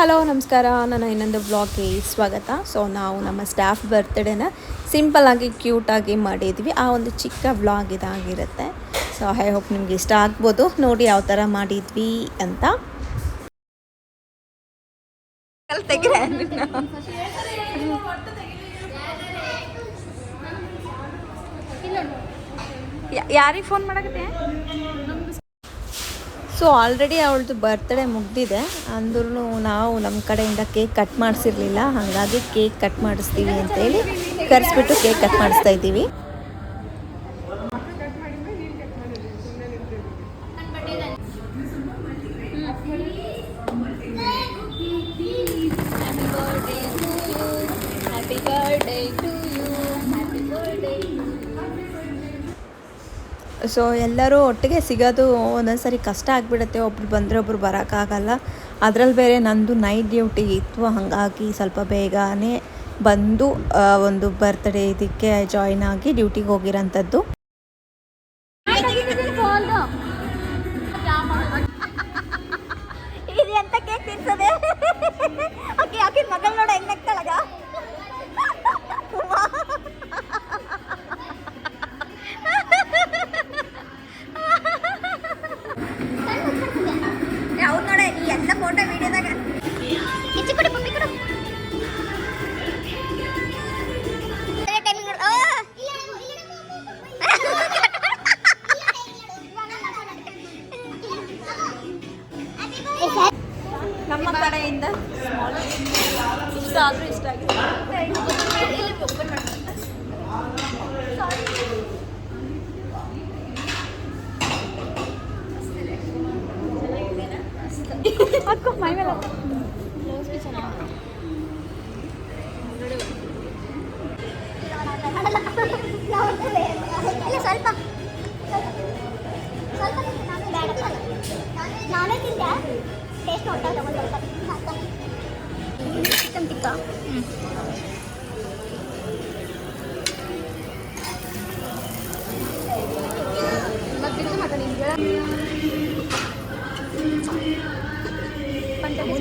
Hello ನಮಸ್ಕಾರ, ನನ್ನ ಇನ್ನೊಂದು ವ್ಲಾಗ್ಗೆ ಸ್ವಾಗತ. ಸೊ ನಾವು ನಮ್ಮ ಸ್ಟಾಫ್ ಬರ್ತ್ಡೇನ ಸಿಂಪಲ್ಲಾಗಿ ಕ್ಯೂಟಾಗಿ ಮಾಡಿದ್ವಿ. ಆ ಒಂದು ಚಿಕ್ಕ ವ್ಲಾಗ್ ಇದಾಗಿರುತ್ತೆ. ಸೊ ಐ ಹೋಪ್ ನಿಮ್ಗೆ ಇಷ್ಟ ಆಗ್ಬೋದು. ನೋಡಿ ಯಾವ ಥರ ಮಾಡಿದ್ವಿ ಅಂತ. ಯಾರಿಗೆ ಫೋನ್ ಮಾಡಕತ್ತೆ? ಸೊ ಆಲ್ರೆಡಿ ಅವಳದು ಬರ್ತ್ಡೇ ಮುಗ್ದಿದೆ ಅಂದ್ರೂ ನಾವು ನಮ್ಮ ಕಡೆಯಿಂದ ಕೇಕ್ ಕಟ್ ಮಾಡಿಸಿರ್ಲಿಲ್ಲ. ಹಾಗಾಗಿ ಕೇಕ್ ಕಟ್ ಮಾಡಿಸ್ತೀವಿ ಅಂತೇಳಿ ಕರೆಸ್ಬಿಟ್ಟು ಕೇಕ್ ಕಟ್ ಮಾಡಿಸ್ತಾ ಇದ್ದೀವಿ. ಸೊ ಎಲ್ಲರೂ ಒಟ್ಟಿಗೆ ಸಿಗೋದು ಒಂದೊಂದು ಸರಿ ಕಷ್ಟ ಆಗಿಬಿಡುತ್ತೆ. ಒಬ್ರು ಬಂದರೆ ಒಬ್ರು ಬರೋಕ್ಕಾಗಲ್ಲ. ಅದರಲ್ಲಿ ಬೇರೆ ನಂದು ನೈಟ್ ಡ್ಯೂಟಿ ಇತ್ತು. ಹಾಗಾಗಿ ಸ್ವಲ್ಪ ಬೇಗನೆ ಬಂದು ಒಂದು ಬರ್ತ್ಡೇ ಇದಕ್ಕೆ ಜಾಯಿನ್ ಆಗಿ ಡ್ಯೂಟಿಗೆ ಹೋಗಿರೋಂಥದ್ದು. ನಮ್ಮ ಕಡೆಯಿಂದ ಇಷ್ಟ ಆದರೂ ಇಷ್ಟ ಆಗಿದೆ. ಮೈ ಮೇಲೆ ಸ್ವಲ್ಪ ನಾನೇ ತಿಂದೆ. ಟೇಸ್ಟ್ ನೋಡ್ತಾ ತಗೊಂಡು ಚಿಕನ್ ಟಿಕ್ಕ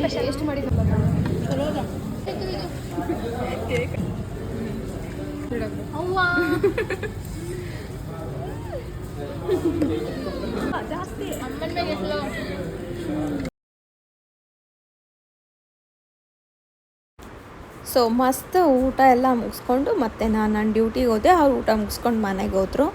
ಸ್ಪೆಷಲ್ ಎಷ್ಟು ಮಾಡಿದ್ರಲ್ಲ ಜಾಸ್ತಿ ಸೊ ಮಸ್ತ್ ಊಟ ಎಲ್ಲ ಮುಗಿಸ್ಕೊಂಡು ಮತ್ತೆ ನಾನು ನನ್ನ ಡ್ಯೂಟಿಗೆ ಹೋದೆ. ಅವ್ರು ಊಟ ಮುಗಿಸ್ಕೊಂಡು ಮನೆಗೆ ಹೋದರು.